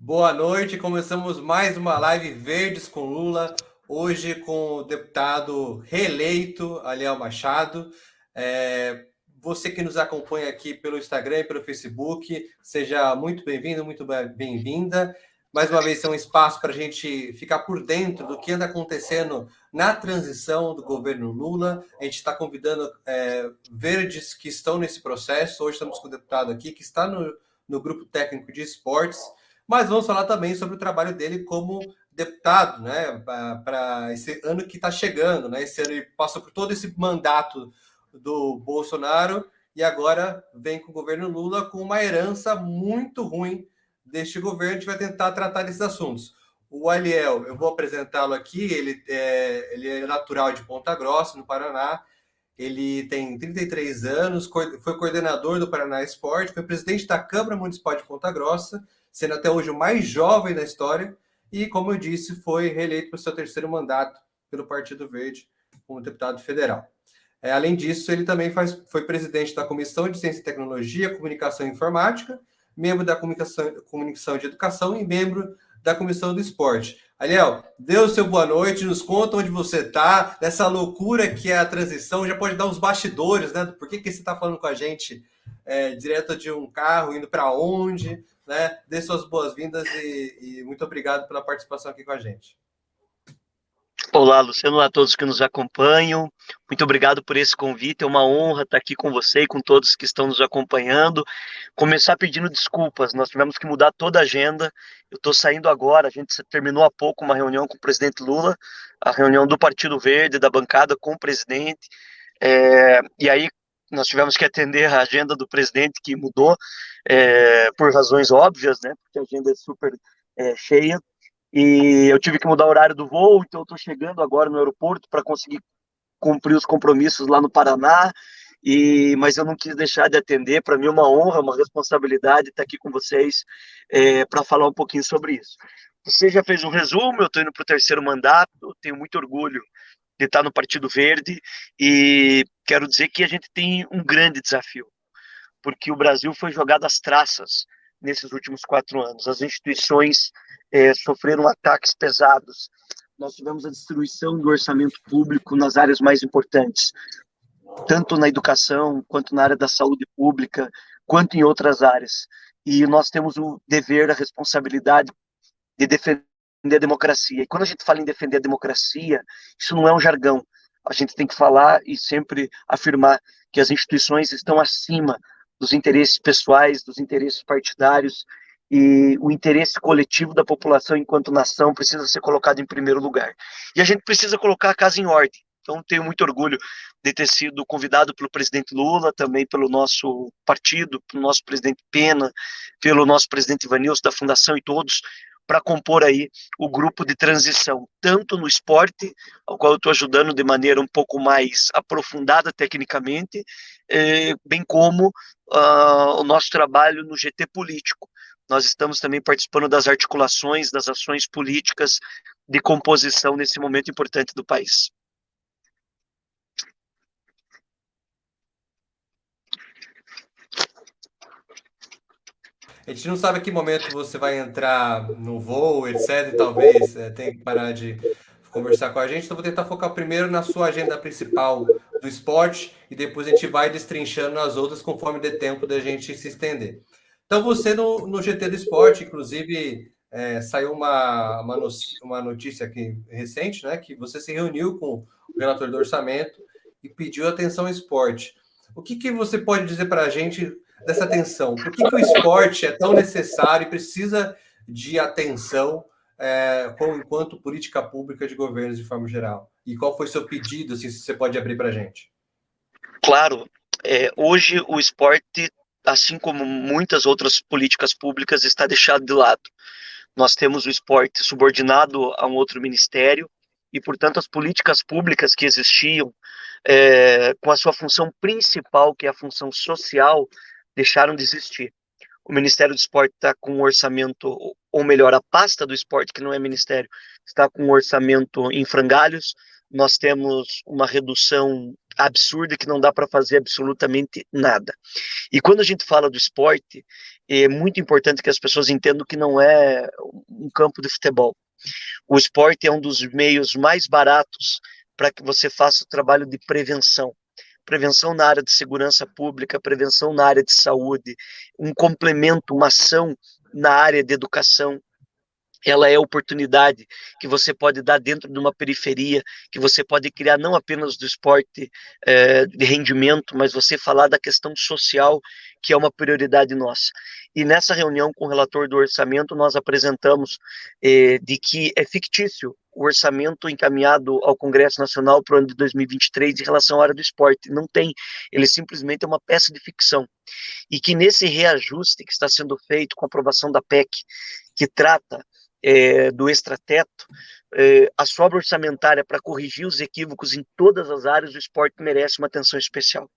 Boa noite, começamos mais uma live Verdes com Lula, hoje com o deputado reeleito, Aliel Machado. Você que nos acompanha aqui pelo Instagram e pelo Facebook, seja muito bem-vindo, muito bem-vinda. Mais uma vez, é um espaço para a gente ficar por dentro do que anda acontecendo na transição do governo Lula. A gente está convidando verdes que estão nesse processo. Hoje estamos com o deputado aqui que está no grupo técnico de esportes, mas vamos falar também sobre o trabalho dele como deputado, né, para esse ano que está chegando, né? Esse ano ele passou por todo esse mandato do Bolsonaro e agora vem com o governo Lula com uma herança muito ruim deste governo. A gente vai tentar tratar desses assuntos. O Aliel, eu vou apresentá-lo aqui, ele é natural de Ponta Grossa, no Paraná. Ele tem 33 anos, foi coordenador do Paraná Esporte, foi presidente da Câmara Municipal de Ponta Grossa, sendo até hoje o mais jovem da história, e, como eu disse, foi reeleito para o seu terceiro mandato pelo Partido Verde como deputado federal. Além disso, ele também foi presidente da Comissão de Ciência e Tecnologia, Comunicação e Informática, membro da Comissão de Educação e membro da Comissão do Esporte. Aliel, dê o seu boa noite, nos conta onde você está, nessa loucura que é a transição, já pode dar uns bastidores, né? Por que você está falando com a gente direto de um carro, indo para onde, né? Dê suas boas-vindas e muito obrigado pela participação aqui com a gente. Olá, Luciano, a todos que nos acompanham. Muito obrigado por esse convite. É uma honra estar aqui com você e com todos que estão nos acompanhando. Começar pedindo desculpas. Nós tivemos que mudar toda a agenda. Eu estou saindo agora. A gente terminou há pouco uma reunião com o presidente Lula, a reunião do Partido Verde, da bancada com o presidente. E aí nós tivemos que atender a agenda do presidente, que mudou por razões óbvias, né? Porque a agenda é super cheia. E eu tive que mudar o horário do voo, então eu estou chegando agora no aeroporto para conseguir cumprir os compromissos lá no Paraná. Mas eu não quis deixar de atender. Para mim é uma honra, uma responsabilidade estar aqui com vocês para falar um pouquinho sobre isso. Você já fez um resumo, eu estou indo para o terceiro mandato, tenho muito orgulho de estar no Partido Verde e quero dizer que a gente tem um grande desafio, porque o Brasil foi jogado às traças nesses últimos 4 anos. As instituições sofreram ataques pesados. Nós tivemos a destruição do orçamento público nas áreas mais importantes, tanto na educação, quanto na área da saúde pública, quanto em outras áreas. E nós temos o dever, a responsabilidade de defender a democracia. E quando a gente fala em defender a democracia, isso não é um jargão. A gente tem que falar e sempre afirmar que as instituições estão acima dos interesses pessoais, dos interesses partidários, e o interesse coletivo da população enquanto nação precisa ser colocado em primeiro lugar. E a gente precisa colocar a casa em ordem. Então, tenho muito orgulho de ter sido convidado pelo presidente Lula, também pelo nosso partido, pelo nosso presidente Pena, pelo nosso presidente Ivanilson da Fundação e todos, para compor aí o grupo de transição, tanto no esporte, ao qual eu estou ajudando de maneira um pouco mais aprofundada tecnicamente, bem como o nosso trabalho no GT político. Nós estamos também participando das articulações, das ações políticas de composição nesse momento importante do país. A gente não sabe a que momento você vai entrar no voo, etc. E talvez tenha que parar de conversar com a gente. Então, vou tentar focar primeiro na sua agenda principal do esporte e depois a gente vai destrinchando as outras conforme dê tempo da gente se estender. Então, você no GT do esporte, inclusive, saiu uma notícia aqui recente, né? Que você se reuniu com o relator do orçamento e pediu atenção ao esporte. O que você pode dizer para a gente dessa atenção? Por que o esporte é tão necessário e precisa de atenção enquanto política pública de governos de forma geral? E qual foi seu pedido, assim, se você pode abrir para a gente? Claro, hoje o esporte, assim como muitas outras políticas públicas, está deixado de lado. Nós temos o esporte subordinado a um outro ministério e, portanto, as políticas públicas que existiam, com a sua função principal, que é a função social, deixaram de existir. O Ministério do Esporte está com um orçamento, ou melhor, a pasta do esporte, que não é ministério, está com um orçamento em frangalhos. Nós temos uma redução absurda que não dá para fazer absolutamente nada. E quando a gente fala do esporte, é muito importante que as pessoas entendam que não é um campo de futebol. O esporte é um dos meios mais baratos para que você faça o trabalho de prevenção. Prevenção na área de segurança pública, prevenção na área de saúde, um complemento, uma ação na área de educação. Ela é a oportunidade que você pode dar dentro de uma periferia, que você pode criar não apenas do esporte de rendimento, mas você falar da questão social, que é uma prioridade nossa. E nessa reunião com o relator do orçamento, nós apresentamos de que é fictício o orçamento encaminhado ao Congresso Nacional para o ano de 2023 em relação à área do esporte. Não tem, ele simplesmente é uma peça de ficção. E que nesse reajuste que está sendo feito com a aprovação da PEC, que trata do extrateto, a sobra orçamentária para corrigir os equívocos em todas as áreas, o esporte merece uma atenção especial.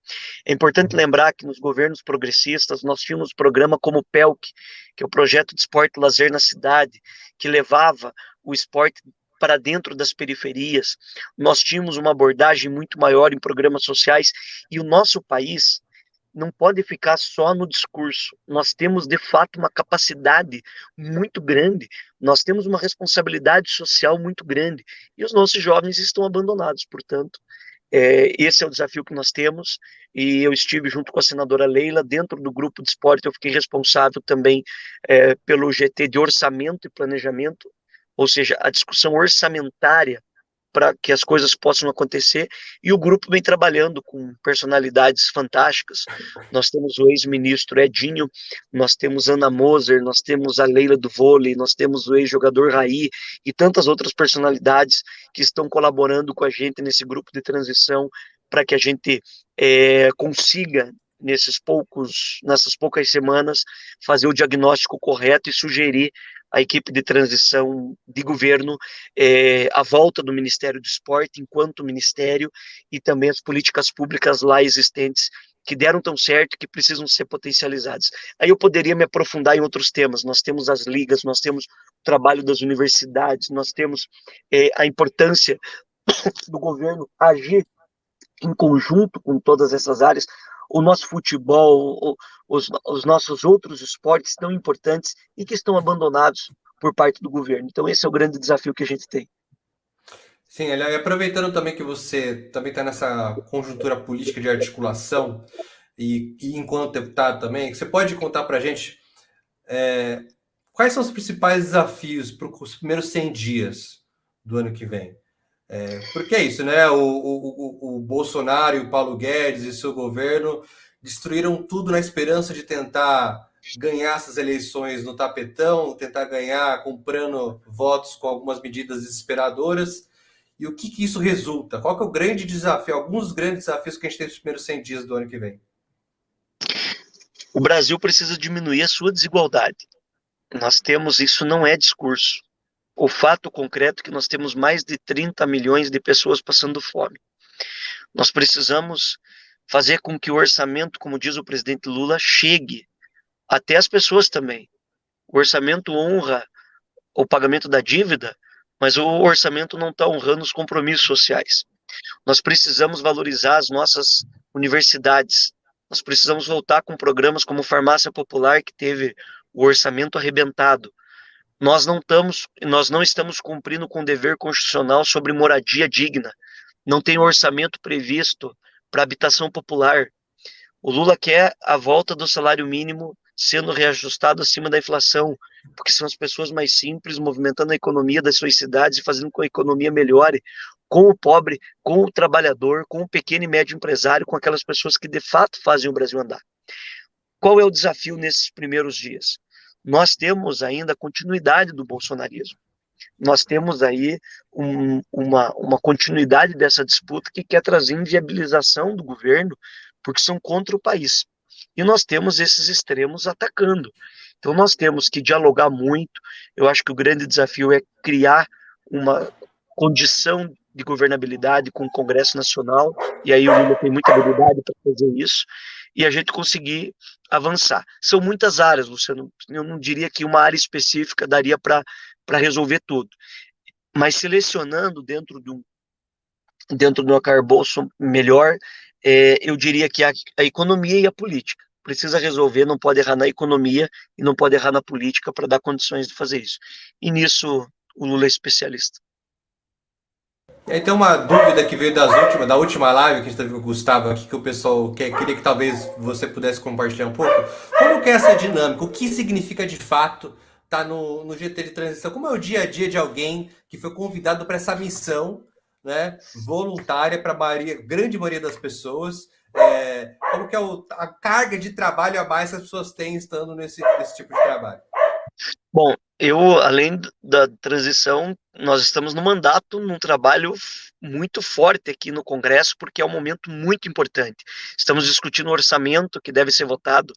É importante lembrar que nos governos progressistas nós tínhamos programa como o PELC, que é o Projeto de Esporte e Lazer na Cidade, que levava o esporte para dentro das periferias. Nós tínhamos uma abordagem muito maior em programas sociais e o nosso país não pode ficar só no discurso. Nós temos, de fato, uma capacidade muito grande, nós temos uma responsabilidade social muito grande, e os nossos jovens estão abandonados. Portanto, esse é o desafio que nós temos, e eu estive junto com a senadora Leila, dentro do grupo de esporte, eu fiquei responsável também pelo GT de orçamento e planejamento, ou seja, a discussão orçamentária para que as coisas possam acontecer, e o grupo vem trabalhando com personalidades fantásticas. Nós temos o ex-ministro Edinho, nós temos Ana Moser, nós temos a Leila do vôlei, nós temos o ex-jogador Raí e tantas outras personalidades que estão colaborando com a gente nesse grupo de transição para que a gente consiga nessas poucas semanas fazer o diagnóstico correto e sugerir a equipe de transição de governo, a volta do Ministério do Esporte enquanto ministério e também as políticas públicas lá existentes que deram tão certo que precisam ser potencializadas. Aí eu poderia me aprofundar em outros temas. Nós temos as ligas, nós temos o trabalho das universidades, nós temos a importância do governo agir em conjunto com todas essas áreas. O nosso futebol, os nossos outros esportes tão importantes e que estão abandonados por parte do governo. Então esse é o grande desafio que a gente tem. Sim, e aproveitando também que você também está nessa conjuntura política de articulação e enquanto deputado também, você pode contar para a gente quais são os principais desafios para os primeiros 100 dias do ano que vem? Porque é isso, né? O Bolsonaro e o Paulo Guedes e seu governo destruíram tudo na esperança de tentar ganhar essas eleições no tapetão, tentar ganhar comprando votos com algumas medidas desesperadoras. E o que isso resulta? Qual que é o grande desafio, alguns dos grandes desafios que a gente tem nos primeiros 100 dias do ano que vem? O Brasil precisa diminuir a sua desigualdade. Nós temos, isso não é discurso. O fato concreto é que nós temos mais de 30 milhões de pessoas passando fome. Nós precisamos fazer com que o orçamento, como diz o presidente Lula, chegue até as pessoas também. O orçamento honra o pagamento da dívida, mas o orçamento não está honrando os compromissos sociais. Nós precisamos valorizar as nossas universidades. Nós precisamos voltar com programas como Farmácia Popular, que teve o orçamento arrebentado. Nós não estamos cumprindo com o dever constitucional sobre moradia digna. Não tem orçamento previsto para habitação popular. O Lula quer a volta do salário mínimo sendo reajustado acima da inflação, porque são as pessoas mais simples movimentando a economia das suas cidades e fazendo com que a economia melhore, com o pobre, com o trabalhador, com o pequeno e médio empresário, com aquelas pessoas que de fato fazem o Brasil andar. Qual é o desafio nesses primeiros dias? Nós temos ainda a continuidade do bolsonarismo. Nós temos aí uma continuidade dessa disputa que quer trazer inviabilização do governo, porque são contra o país. E nós temos esses extremos atacando. Então nós temos que dialogar muito. Eu acho que o grande desafio é criar uma condição de governabilidade com o Congresso Nacional, e aí o Lula tem muita habilidade para fazer isso, e a gente conseguir avançar. São muitas áreas, Luciano, eu não diria que uma área específica daria para resolver tudo, mas selecionando dentro dentro do arcabouço melhor, eu diria que a economia e a política. Precisa resolver, não pode errar na economia e não pode errar na política para dar condições de fazer isso. E nisso o Lula é especialista. E aí tem uma dúvida que veio da última live que a gente teve com o Gustavo aqui, que o pessoal queria que talvez você pudesse compartilhar um pouco. Como que é essa dinâmica? O que significa de fato estar no GT de transição? Como é o dia a dia de alguém que foi convidado para essa missão, né, voluntária para a grande maioria das pessoas? Como que é a carga de trabalho a mais que as pessoas têm estando nesse tipo de trabalho? Bom, além da transição, nós estamos no mandato, num trabalho muito forte aqui no Congresso, porque é um momento muito importante. Estamos discutindo o orçamento que deve ser votado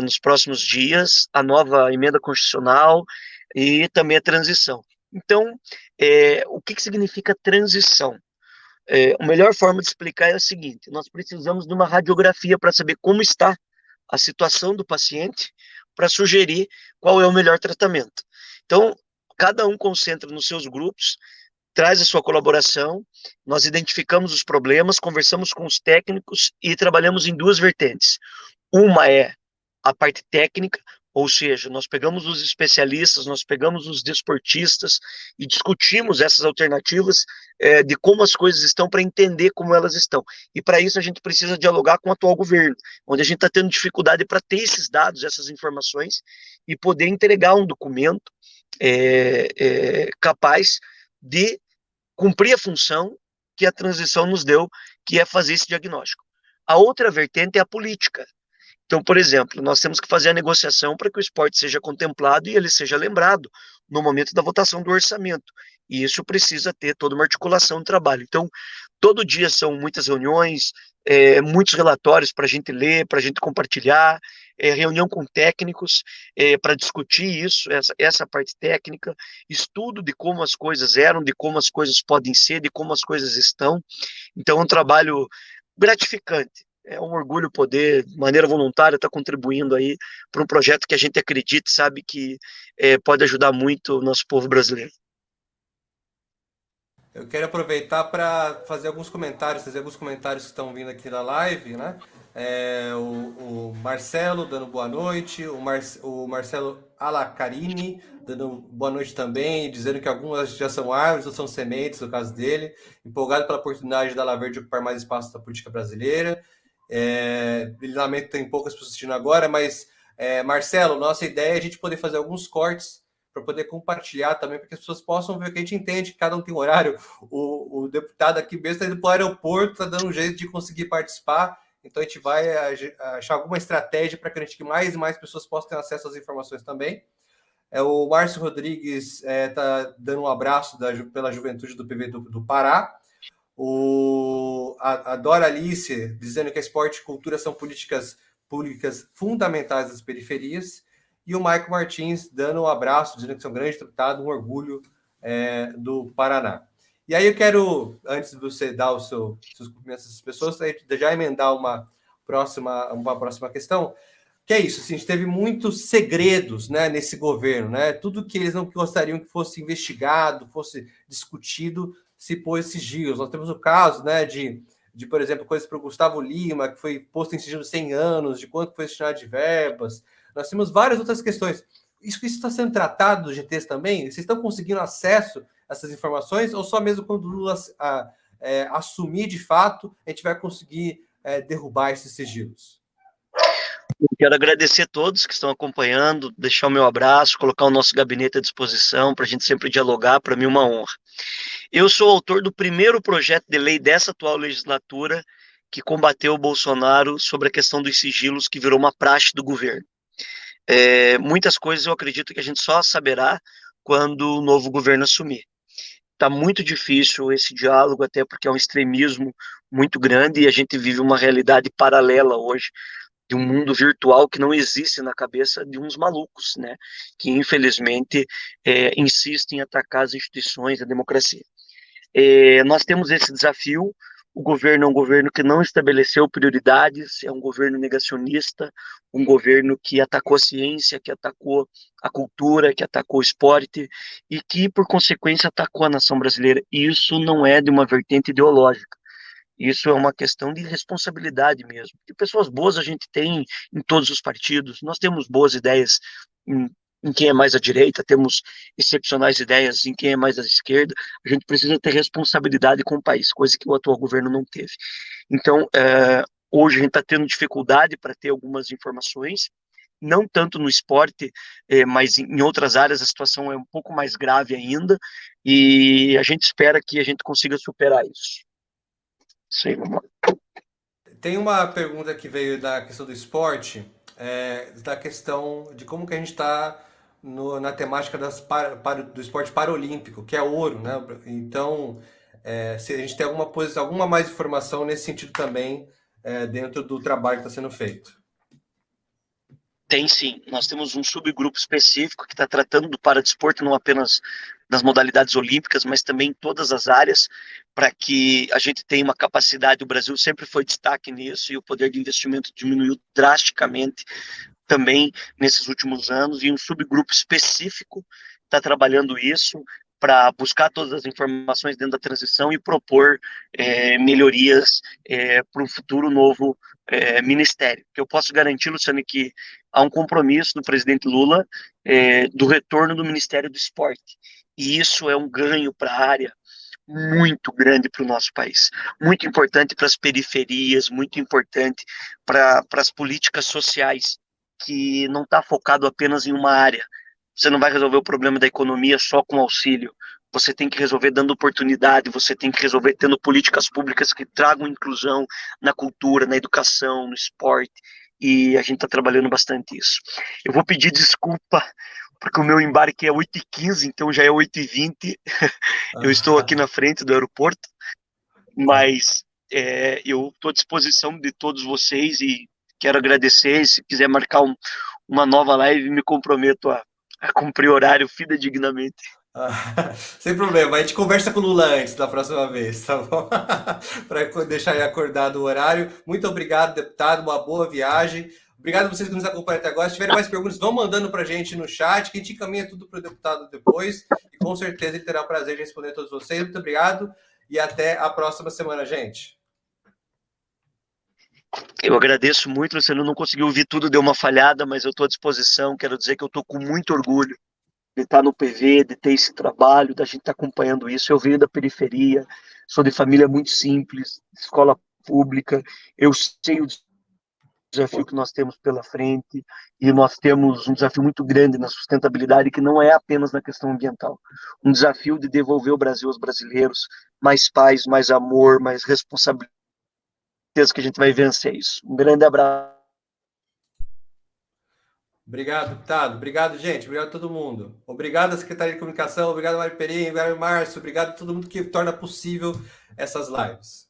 nos próximos dias, a nova emenda constitucional e também a transição. Então, o que significa transição? A melhor forma de explicar é a seguinte: nós precisamos de uma radiografia para saber como está a situação do paciente, para sugerir qual é o melhor tratamento. Então, cada um concentra nos seus grupos, traz a sua colaboração, nós identificamos os problemas, conversamos com os técnicos e trabalhamos em duas vertentes. Uma é a parte técnica, ou seja, nós pegamos os especialistas, nós pegamos os desportistas e discutimos essas alternativas de como as coisas estão para entender como elas estão. E para isso a gente precisa dialogar com o atual governo, onde a gente está tendo dificuldade para ter esses dados, essas informações e poder entregar um documento capaz de cumprir a função que a transição nos deu, que é fazer esse diagnóstico. A outra vertente é a política. Então, por exemplo, nós temos que fazer a negociação para que o esporte seja contemplado e ele seja lembrado no momento da votação do orçamento. E isso precisa ter toda uma articulação de trabalho. Então, todo dia são muitas reuniões, muitos relatórios para a gente ler, para a gente compartilhar, reunião com técnicos para discutir isso, essa parte técnica, estudo de como as coisas eram, de como as coisas podem ser, de como as coisas estão. Então, é um trabalho gratificante. É um orgulho poder, de maneira voluntária, estar contribuindo aí para um projeto que a gente acredita e sabe que pode ajudar muito o nosso povo brasileiro. Eu quero aproveitar para fazer alguns comentários, fazer alguns comentários que estão vindo aqui na live, né? O Marcelo dando boa noite, o Marcelo Alacarini dando boa noite também, dizendo que algumas já são árvores ou são sementes, no caso dele, empolgado pela oportunidade da La Verde ocupar mais espaço da política brasileira. Ele lamenta que tem poucas pessoas assistindo agora, mas Marcelo, nossa ideia é a gente poder fazer alguns cortes para poder compartilhar também, para que as pessoas possam ver o que a gente entende, que cada um tem um horário. O deputado aqui mesmo está indo para o aeroporto, está dando um jeito de conseguir participar, então a gente vai achar alguma estratégia para que mais e mais pessoas possam ter acesso às informações também. O Márcio Rodrigues está dando um abraço pela juventude do PV do Pará. A Dora Alice dizendo que esporte e cultura são políticas públicas fundamentais das periferias. E o Maico Martins dando um abraço, dizendo que é um grande deputado, um orgulho do Paraná. E aí eu quero, antes de você dar seus cumprimentos às pessoas, já emendar uma próxima questão, que é isso, assim, a gente teve muitos segredos, né, nesse governo, né? Tudo que eles não gostariam que fosse investigado, fosse discutido, se pôs sigilos. Nós temos o caso, né, de por exemplo, coisas para o Gustavo Lima, que foi posto em sigilo 100 anos, de quanto foi destinado de verbas. Nós temos várias outras questões. Isso está sendo tratado dos GTs também? Vocês estão conseguindo acesso a essas informações? Ou só mesmo quando o Lula assumir de fato, a gente vai conseguir derrubar esses sigilos? Eu quero agradecer a todos que estão acompanhando, deixar o meu abraço, colocar o nosso gabinete à disposição para a gente sempre dialogar, para mim é uma honra. Eu sou autor do primeiro projeto de lei dessa atual legislatura que combateu o Bolsonaro sobre a questão dos sigilos, que virou uma praxe do governo. Muitas coisas eu acredito que a gente só saberá quando o novo governo assumir. Está muito difícil esse diálogo, até porque é um extremismo muito grande e a gente vive uma realidade paralela hoje, de um mundo virtual que não existe na cabeça de uns malucos, né? Que infelizmente insistem em atacar as instituições, a democracia. Nós temos esse desafio, O governo é um governo que não estabeleceu prioridades, é um governo negacionista, um governo que atacou a ciência, que atacou a cultura, que atacou o esporte e que, por consequência, atacou a nação brasileira. E isso não é de uma vertente ideológica. Isso é uma questão de responsabilidade mesmo. E pessoas boas a gente tem em todos os partidos. Nós temos boas ideias em, em quem é mais à direita, temos excepcionais ideias em quem é mais à esquerda. A gente precisa ter responsabilidade com o país, coisa que o atual governo não teve. Então, hoje a gente está tendo dificuldade para ter algumas informações, não tanto no esporte, mas em outras áreas a situação é um pouco mais grave ainda, e a gente espera que a gente consiga superar isso. Sim, vamos lá. Tem uma pergunta que veio da questão do esporte, da questão de como que a gente está na temática do esporte paralímpico, que é ouro, né? Então, se a gente tem alguma mais informação nesse sentido também, dentro do trabalho que está sendo feito. Tem sim, nós temos um subgrupo específico que está tratando do paradesporto, não apenas das modalidades olímpicas, mas também em todas as áreas, para que a gente tenha uma capacidade. O Brasil sempre foi destaque nisso e o poder de investimento diminuiu drasticamente também nesses últimos anos, e um subgrupo específico está trabalhando isso para buscar todas as informações dentro da transição e propor melhorias para um futuro novo ministério. Que eu posso garantir, Luciano, que há um compromisso do presidente Lula do retorno do Ministério do Esporte. E isso é um ganho para a área muito grande para o nosso país, muito importante para as periferias, muito importante para as políticas sociais, que não está focado apenas em uma área. Você não vai resolver o problema da economia só com auxílio. Você tem que resolver dando oportunidade, você tem que resolver tendo políticas públicas que tragam inclusão na cultura, na educação, no esporte, e a gente está trabalhando bastante isso. Eu vou pedir desculpa, porque o meu embarque é 8h15, então já é 8h20. Eu estou aqui na frente do aeroporto, Tá. mas eu estou à disposição de todos vocês e quero agradecer. Se quiser marcar uma nova live, me comprometo a cumprir horário fidedignamente. Sem problema, a gente conversa com o Lula antes da próxima vez, tá bom? Para deixar aí acordado o horário. Muito obrigado, deputado, uma boa viagem. Obrigado a vocês que nos acompanham até agora. Se tiverem mais perguntas, vão mandando para a gente no chat, que a gente encaminha tudo para o deputado depois. E com certeza ele terá o prazer de responder a todos vocês. Muito obrigado e até a próxima semana, gente. Eu agradeço muito, você não conseguiu ouvir tudo, deu uma falhada, mas eu estou à disposição. Quero dizer que eu estou com muito orgulho de estar no PV, de ter esse trabalho, da gente estar acompanhando isso. Eu venho da periferia, sou de família muito simples, escola pública, eu sei o desafio que nós temos pela frente, e nós temos um desafio muito grande na sustentabilidade, que não é apenas na questão ambiental. Um desafio de devolver o Brasil aos brasileiros, mais paz, mais amor, mais responsabilidade, que a gente vai vencer isso. Um grande abraço. Obrigado, deputado. Obrigado, gente. Obrigado a todo mundo. Obrigado à Secretaria de Comunicação. Obrigado, Mário Perim. Obrigado, Márcio. Obrigado a todo mundo que torna possível essas lives.